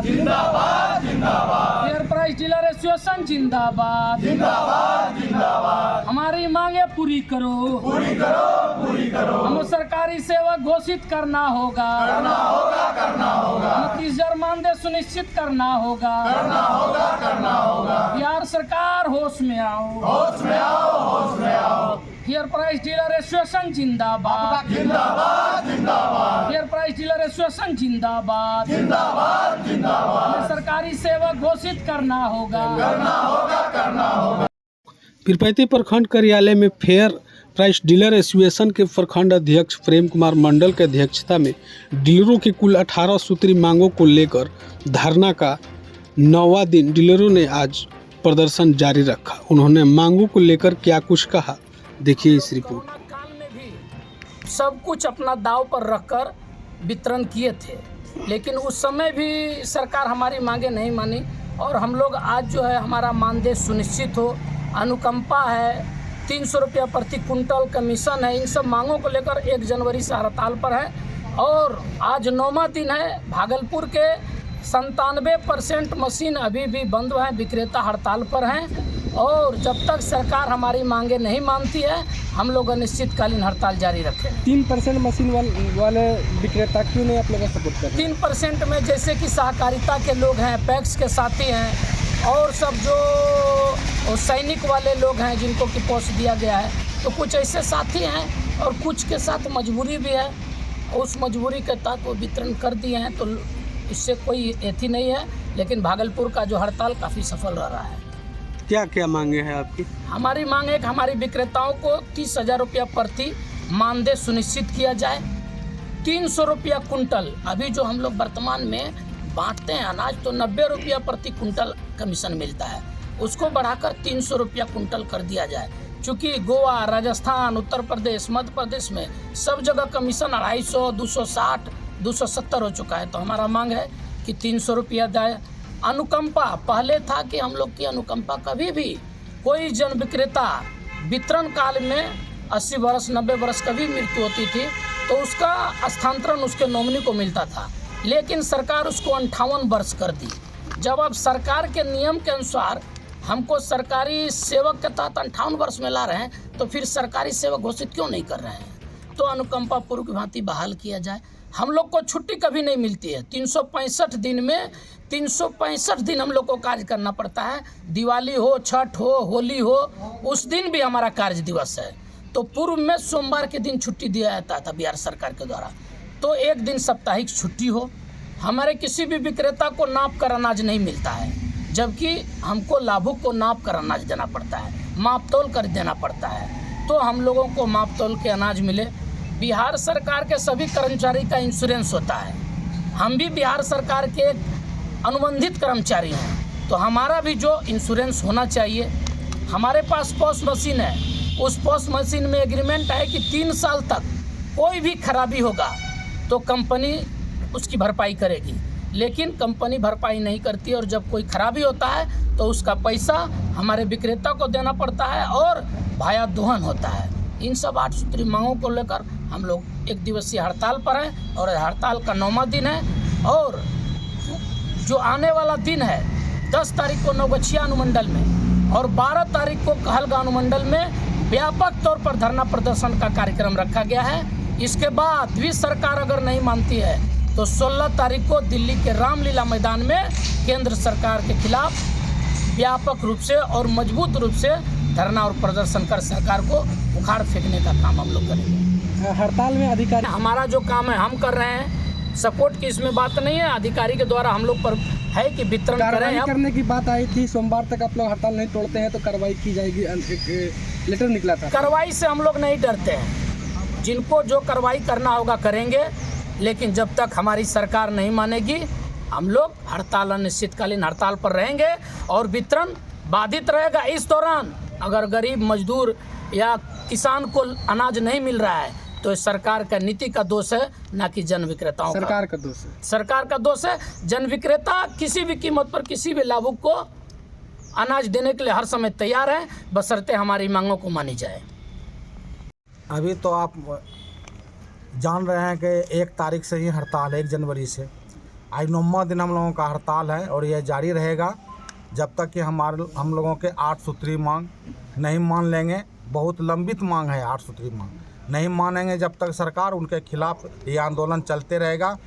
जिंदाबाद जिंदाबाद। Fair price dealer association जिंदाबाद जिंदाबाद जिंदाबाद। हमारी मांगे पूरी करो पूरी करो पूरी करो। हमें सरकारी सेवा घोषित करना होगा करना होगा करना होगा। 29,000 मानदेय सुनिश्चित करना होगा करना होगा करना होगा। बिहार सरकार होश में आओ होश में आओ होश में आओ। फेयर प्राइस डीलर एसोसिएशन जिंदाबाद जिंदाबाद जिंदाबाद। फेयर प्राइस डीलर एसोसिएशन जिंदाबाद जिंदाबाद जिंदाबाद। हमें सरकारी सेवा घोषित करना होगा करना होगा करना होगा। पीरपैंती प्रखंड कार्यालय में फेयर प्राइस डीलर एसोसिएशन के प्रखंड अध्यक्ष प्रेम कुमार मंडल की अध्यक्षता में डीलरों की कुल 18 सूत्री मांगों को लेकर धरना का 9वां दिन डीलरों ने आज प्रदर्शन जारी रखा। उन्होंने मांगों को लेकर क्या कुछ कहा, देखिए इस रिपोर्ट। काल में भी सब कुछ अपना दाव पर रखकर वितरण किए थे, लेकिन उस समय भी सरकार हमारी मांगे नहीं मानी और हम लोग आज जो है हमारा मानदेय सुनिश्चित हो, अनुकंपा है, 300 रुपया प्रति कुंटल कमीशन है, इन सब मांगों को लेकर 1 जनवरी से हड़ताल पर है। और आज 9वां दिन है। भागलपुर के 97% मशीन अभी भी बंद हैं, विक्रेता हड़ताल पर हैं और जब तक सरकार हमारी मांगे नहीं मानती है हम लोग अनिश्चितकालीन हड़ताल जारी रखें। 3% मशीन वाले विक्रेता क्यों नहीं आप लोग का सपोर्ट करते? 3% में जैसे कि सहकारिता के लोग हैं, पैक्स के साथी हैं और सब जो सैनिक वाले लोग हैं जिनको कि पोस्ट दिया गया है, तो कुछ ऐसे साथी हैं और कुछ के साथ मजबूरी भी है। उस मजबूरी के तहत वो वितरण कर दिए हैं, तो इससे कोई एथी नहीं है। लेकिन भागलपुर का जो हड़ताल काफ़ी सफल रहा है। क्या क्या मांगे हैं आपकी? हमारी मांग है कि हमारी विक्रेताओं को 30,000 रुपया प्रति मानदेय सुनिश्चित किया जाए। 300 रुपया कुंटल अभी जो हम लोग वर्तमान में बांटते हैं अनाज, तो 90 रुपया प्रति कुंटल कमीशन मिलता है, उसको बढ़ाकर 300 रुपया कुंटल कर दिया जाए। चूँकि गोवा, राजस्थान, उत्तर प्रदेश, मध्य प्रदेश में सब जगह कमीशन 250, 260, 270 हो चुका है, तो हमारा मांग है कि 300 रुपया जाए। अनुकंपा पहले था कि हम लोग की अनुकंपा कभी भी कोई जन विक्रेता वितरण काल में 80 वर्ष 90 वर्ष कभी मृत्यु होती थी तो उसका स्थानांतरण उसके नॉमिनी को मिलता था, लेकिन सरकार उसको 58 वर्ष कर दी। जब अब सरकार के नियम के अनुसार हमको सरकारी सेवक के तहत 58 वर्ष में ला रहे हैं, तो फिर सरकारी सेवक घोषित क्यों नहीं कर रहे हैं? तो अनुकंपा पूर्व की भांति बहाल किया जाए। हम लोग को छुट्टी कभी नहीं मिलती है। 365 दिन में 365 दिन हम लोग को कार्य करना पड़ता है। दिवाली हो, छठ हो, होली हो, उस दिन भी हमारा कार्य दिवस है। तो पूर्व में सोमवार के दिन छुट्टी दिया जाता था बिहार सरकार के द्वारा, तो एक दिन साप्ताहिक छुट्टी हो। हमारे किसी भी विक्रेता को नाप कर अनाज नहीं मिलता है, जबकि हमको लाभुक को नाप कर अनाज देना पड़ता है, माप तोल कर देना पड़ता है, तो हम लोगों को माप तोल के अनाज मिले। बिहार सरकार के सभी कर्मचारी का इंश्योरेंस होता है, हम भी बिहार सरकार के अनुबंधित कर्मचारी हैं, तो हमारा भी जो इंश्योरेंस होना चाहिए। हमारे पास पॉस मशीन है, उस पॉस मशीन में एग्रीमेंट है कि 3 साल तक कोई भी खराबी होगा तो कंपनी उसकी भरपाई करेगी, लेकिन कंपनी भरपाई नहीं करती और जब कोई खराबी होता है तो उसका पैसा हमारे विक्रेता को देना पड़ता है और भाया दोहन होता है। इन सब 8 सूत्री मांगों को लेकर हम लोग 1 दिवसीय हड़ताल पर हैं और हड़ताल का 9वां दिन है। और जो आने वाला दिन है 10 तारीख को नवगछिया अनुमंडल में और 12 तारीख को कहलगांव अनुमंडल में व्यापक तौर पर धरना प्रदर्शन का कार्यक्रम रखा गया है। इसके बाद भी सरकार अगर नहीं मानती है तो 16 तारीख को दिल्ली के रामलीला मैदान में केंद्र सरकार के खिलाफ व्यापक रूप से और मजबूत रूप से धरना और प्रदर्शन कर सरकार को उखाड़ फेंकने का काम हम लोग करेंगे। हड़ताल में अधिकारी, हमारा जो काम है हम कर रहे हैं, सपोर्ट की इसमें बात नहीं है। अधिकारी के द्वारा हम लोग पर है कि वितरण कार्रवाई करें। करने की बात आई थी, सोमवार तक आप लोग हड़ताल नहीं तोड़ते हैं तो कार्रवाई की जाएगी, एक लेटर निकला था। कार्रवाई से हम लोग नहीं डरते हैं, जिनको जो कार्रवाई करना होगा करेंगे, लेकिन जब तक हमारी सरकार नहीं मानेगी हम लोग हड़ताल अनिश्चितकालीन हड़ताल पर रहेंगे और वितरण बाधित रहेगा। इस दौरान अगर गरीब मजदूर या किसान को अनाज नहीं मिल रहा है तो सरकार का नीति का दोष है, ना कि जन विक्रेताओं सरकार का दोष है। सरकार का दोष है। जन विक्रेता किसी भी कीमत पर किसी भी लाभुक को अनाज देने के लिए हर समय तैयार है, बशर्ते हमारी मांगों को मानी जाए। अभी तो आप जान रहे हैं कि 1 तारीख से ही हड़ताल है, 1 जनवरी से। आज 9वां दिन हम लोगों का हड़ताल है और यह जारी रहेगा जब तक कि हम लोगों के 8 सूत्री मांग नहीं मान लेंगे। बहुत लंबित मांग है 8 सूत्री मांग, नहीं मानेंगे जब तक सरकार, उनके खिलाफ ये आंदोलन चलते रहेगा।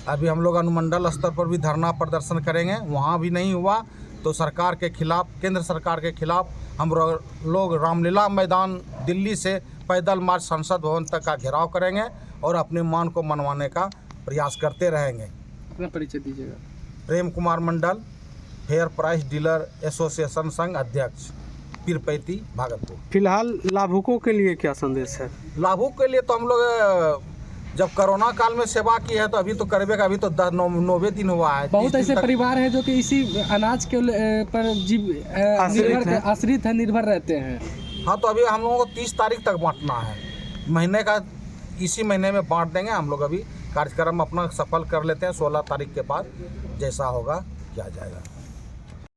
अभी हम लोग अनुमंडल स्तर पर भी धरना प्रदर्शन करेंगे, वहाँ भी नहीं हुआ तो सरकार के खिलाफ, केंद्र सरकार के खिलाफ हम लोग रामलीला मैदान दिल्ली से पैदल मार्च संसद भवन तक का घेराव करेंगे और अपनी मांग को मनवाने का प्रयास करते रहेंगे। अपना परिचय दीजिएगा। Prem Kumar Mandal, fair price dealer association संघ अध्यक्ष, पीरपैती, भागलपुर। फिलहाल लाभुकों के लिए क्या संदेश है? लाभुक के लिए तो हम लोग जब कोरोना काल में सेवा की है तो अभी तो करबे का, अभी तो 9वें दिन हुआ है। बहुत ऐसे परिवार हैं जो कि इसी अनाज के पर आश्रित है, निर्भर रहते हैं। हाँ, तो अभी हम लोगों को 30 तारीख तक बांटना है, महीने का, इसी महीने में बांट देंगे हम लोग। अभी कार्यक्रम अपना सफल कर लेते हैं, 16 तारीख के बाद जैसा होगा किया जाएगा।